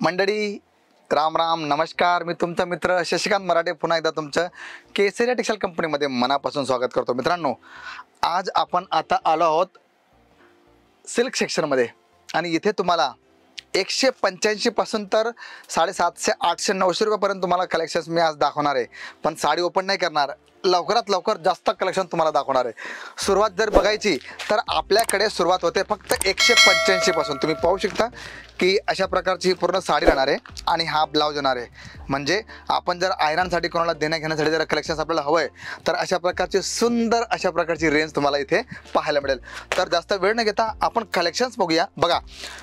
मंडळी राम राम नमस्कार. मी तुमचा मित्र शशिकांत मराठे पुन्हा एकदा तुमचं केसरिया टेक्सटाईल कंपनीमध्ये मनापासून स्वागत करतो. मित्रांनो, आज आपण आता आलो आहोत सिल्क सेक्शनमध्ये आणि इथे तुम्हाला 185 पासून तर 750, 800, 900 रुपयापर्यंत तुम्हाला कलेक्शन्स मी आज दाखवणार आहे. पण साडी ओपन नाही करणार, लवकरात लवकर जास्त कलेक्शन तुम्हाला दाखवणार आहे. सुरुवात जर बघायची तर आपल्याकडे सुरुवात होते फक्त 185 पासून. तुम्ही पाहू शकता की अशा प्रकारची पूर्ण साडी राहणार आहे आणि हा ब्लाऊज येणार आहे. म्हणजे आपण जर आयरनसाठी कोणाला देण्या घेण्यासाठी जर कलेक्शन्स आपल्याला हवं आहे तर अशा प्रकारची सुंदर अशा प्रकारची रेंज तुम्हाला इथे पाहायला मिळेल. तर जास्त वेळ न घेता आपण कलेक्शन्स बघूया. बघा,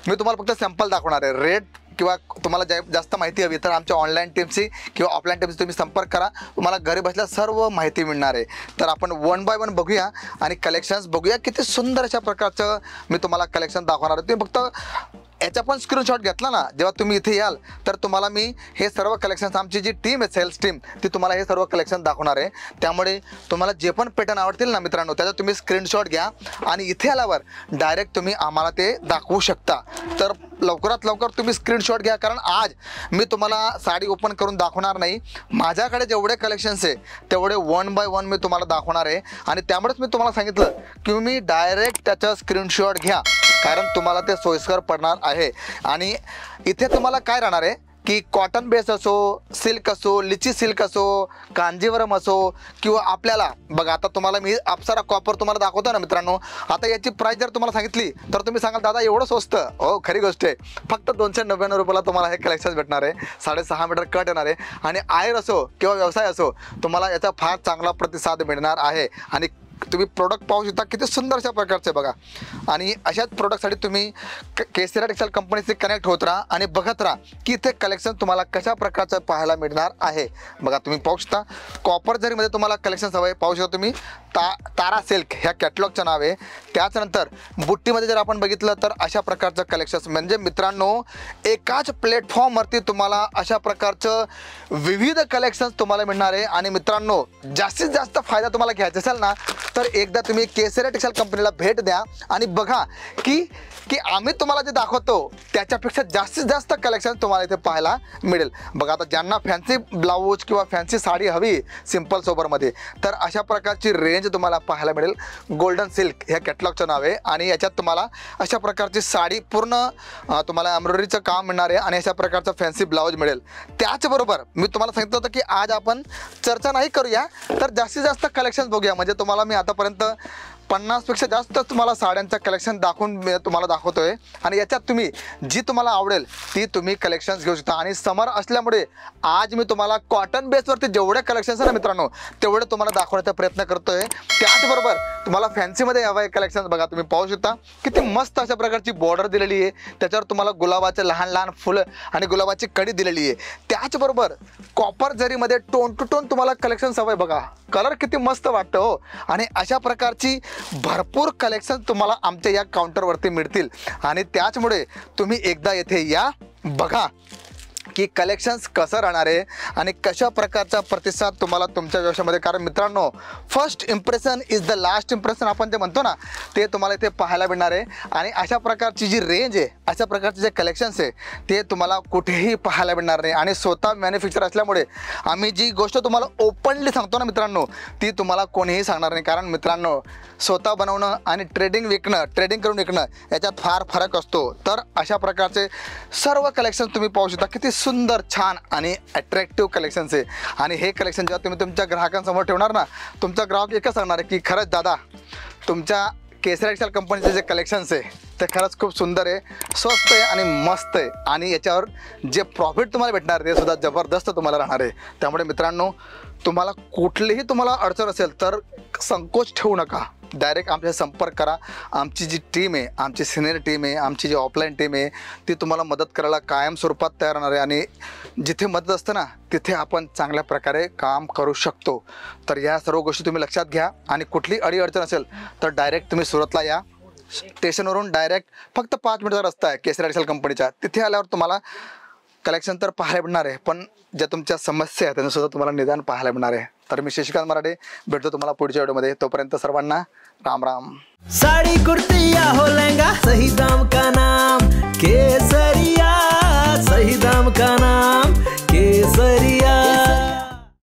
मी तुम्हाला फक्त सॅम्पल दाखवणार आहे. रेट किंवा तुम्हाला जास्त माहिती हवी तर आमच्या ऑनलाईन टीमशी किंवा ऑफलाईन टीमशी तुम्ही संपर्क करा. तुम्हाला घरी बसल्या सर्व माहिती मिळणार आहे. तर आपण वन बाय वन बघूया आणि कलेक्शन्स बघूया. किती सुंदर अशा प्रकारचं मी तुम्हाला कलेक्शन दाखवणार आहे. तुम्ही फक्त याचा पण स्क्रीनशॉट घेतला ना, जेव्हा तुम्ही इथे याल तर तुम्हाला मी हे सर्व कलेक्शन्स, आमची जी टीम आहे सेल्स टीम, ती तुम्हाला हे सर्व कलेक्शन दाखवणार आहे. त्यामुळे तुम्हाला जे पण पॅटर्न आवडतील ना मित्रांनो, त्याचा तुम्ही स्क्रीनशॉट घ्या आणि इथे आल्यावर डायरेक्ट तुम्ही आम्हाला ते दाखवू शकता. तर लवकरात लवकर तुम्ही स्क्रीनशॉट घ्या, कारण आज मी तुम्हाला साडी ओपन करून दाखवणार नाही. माझ्याकडे जेवढे कलेक्शन्स आहे तेवढे वन बाय वन मी तुम्हाला दाखवणार आहे. आणि त्यामुळेच मी तुम्हाला सांगितलं की तुम्ही डायरेक्ट त्याचा स्क्रीनशॉट घ्या, कारण तुम्हाला ते सोयीस्कर पडणार आहे. आणि इथे तुम्हाला काय राहणार आहे की कॉटन बेस असो, सिल्क असो, लिची सिल्क असो, कांजीवरम असो, किंवा आपल्याला बघा आता तुम्हाला मी अप्सरा कॉपर तुम्हाला दाखवतो ना मित्रांनो. आता याची प्राईस जर तुम्हाला सांगितली तर तुम्ही सांगाल दादा एवढं स्वस्त. हो, खरी गोष्ट आहे. फक्त 299 रुपयाला तुम्हाला हे कलेक्शन भेटणार आहे. 6.5 मीटर कट येणार आहे आणि आयर असो किंवा व्यवसाय असो, तुम्हाला याचा फार चांगला प्रतिसाद मिळणार आहे. आणि तुम्ही प्रोडक्ट पाहू शकता किती सुंदर अशा प्रकारचे बघा. आणि अशाच प्रोडक्टसाठी तुम्ही केसरिया टेक्सटाईल कंपनीचे कनेक्ट होत राहा आणि बघत राहा की इथे कलेक्शन तुम्हाला कशा प्रकारचं पाहायला मिळणार आहे. बघा, तुम्ही पाहू शकता कॉपर जरीमध्ये तुम्हाला कलेक्शन हवं आहे. पाहू शकता तुम्ही तारा सिल्क ह्या कॅटलॉगचं नाव आहे. त्याच्यानंतर बुट्टीमध्ये जर आपण बघितलं तर अशा प्रकारचं कलेक्शन्स, म्हणजे मित्रांनो एकाच प्लॅटफॉर्मवरती तुम्हाला अशा प्रकारचं विविध कलेक्शन्स तुम्हाला मिळणार आहे. आणि मित्रांनो, जास्तीत जास्त फायदा तुम्हाला घ्यायचा असेल ना तर एकदा तुम्ही केसरिया टेक्सटाईल कंपनीला भेट द्या आणि बघा की आम्ही तुम्हाला जे दाखवतो त्याच्यापेक्षा जास्तीत जास्त कलेक्शन तुम्हाला इथे पाहायला मिळेल. बघा, आता ज्यांना फॅन्सी ब्लाऊज किंवा फॅन्सी साडी हवी सिंपल सोबरमध्ये तर अशा प्रकारची रेंज तुम्हाला पाहायला मिळेल. गोल्डन सिल्क ह्या कॅटलॉगचं नाव आहे आणि याच्यात तुम्हाला अशा प्रकारची साडी पूर्ण तुम्हाला एम्ब्रॉयडरीचं काम मिळणार आहे आणि अशा प्रकारचं फॅन्सी ब्लाऊज मिळेल. त्याचबरोबर मी तुम्हाला सांगितलं होतं की आज आपण चर्चा नाही करूया तर जास्तीत जास्त कलेक्शन बघूया. म्हणजे तुम्हाला मी आतापर्यंत 50 पेक्षा जास्त तुम्हाला साड्यांचं कलेक्शन तुम्हाला दाखवतोय आणि याच्यात तुम्ही जी तुम्हाला आवडेल ती तुम्ही कलेक्शन्स घेऊ शकता. आणि समर असल्यामुळे आज मी तुम्हाला कॉटन बेसवरती जेवढे कलेक्शन्स आहे ना मित्रांनो तेवढे तुम्हाला दाखवण्याचा प्रयत्न करतोय. त्याचबरोबर तुम्हाला फॅन्सीमध्ये हवं आहे कलेक्शन्स. बघा, तुम्ही पाहू शकता किती मस्त अशा प्रकारची बॉर्डर दिलेली आहे. त्याच्यावर तुम्हाला गुलाबाचे लहान लहान फुलं आणि गुलाबाची कडी दिलेली आहे. त्याचबरोबर कॉपर जरीमध्ये टोन टू टोन तुम्हाला कलेक्शन्स हवं आहे. बघा, कलर किती मस्त वाटतं हो. आणि अशा प्रकारची भरपूर कलेक्शन तुम्हाला आमच्या या काउंटरवरती मिळतील. आणि त्याचमुळे तुम्ही एकदा येथे या, बघा की कलेक्शन्स कसं राहणार आहे आणि कशा प्रकारचा प्रतिसाद तुम्हाला तुमच्या व्यवसायामध्ये. कारण मित्रांनो, first impression is the last impression आपण जे म्हणतो ना, ते तुम्हाला इथे पाहायला मिळणार आहे. आणि अशा प्रकारची जी रेंज आहे, अशा प्रकारचे जे कलेक्शन्स आहे ते तुम्हाला कुठेही पाहायला मिळणार नाही. आणि स्वतः मॅन्युफॅक्चर असल्यामुळे आम्ही जी गोष्ट तुम्हाला ओपनली सांगतो ना मित्रांनो, ती तुम्हाला कोणीही सांगणार नाही. कारण मित्रांनो, स्वतः बनवणं आणि ट्रेडिंग करून विकणं याच्यात फार फरक असतो. तर अशा प्रकारचे सर्व कलेक्शन तुम्ही पाहू शकता. किती सुंदर, छान आणि अट्रॅक्टिव्ह कलेक्शन्स आहे. आणि हे कलेक्शन जेव्हा तुम्ही तुमच्या ग्राहकांसमोर ठेवणार ना, तुमचा ग्राहक एकच सांगणार आहे की खरंच दादा, तुमच्या केसरिया टेक्सटाईल कंपनीचे जे कलेक्शन्स आहे ते खरंच खूप सुंदर आहे, स्वस्त आहे आणि मस्त आहे. आणि याच्यावर जे प्रॉफिट तुम्हाला भेटणार ते सुद्धा जबरदस्त तुम्हाला राहणार आहे. त्यामुळे मित्रांनो, तुम्हाला कुठलीही तुम्हाला अडचण असेल तर संकोच ठेवू नका, डायरेक्ट आमच्याशी संपर्क करा. आमची जी टीम आहे, आमची सिनियर टीम आहे, आमची जी ऑफलाईन टीम आहे ती तुम्हाला मदत करायला कायम स्वरूपात तयार राहणार आहे. आणि जिथे मदत असतं ना तिथे आपण चांगल्या प्रकारे काम करू शकतो. तर या सर्व गोष्टी तुम्ही लक्षात घ्या. आणि कुठली अडचण असेल तर डायरेक्ट तुम्ही सुरतला या. स्टेशनवरून डायरेक्ट फक्त 5 मिनिटाचा रस्ता आहे केसरिया टेक्सटाईल कंपनीचा. तिथे आल्यावर तुम्हाला कलेक्शन तर पाहायला मिळणार आहे, पण ज्या तुमच्या समस्या आहेत त्यांनासुद्धा तुम्हाला निदान पाहायला मिळणार आहे. तर मी शशिकांत मराठे भेटतो तुम्हाला पुढच्या व्हिडिओमध्ये. तोपर्यंत सर्वांना राम राम. साड़ी कुर्ती या हो लहंगा, सही दाम का नाम केसरिया, सही दाम चमकाना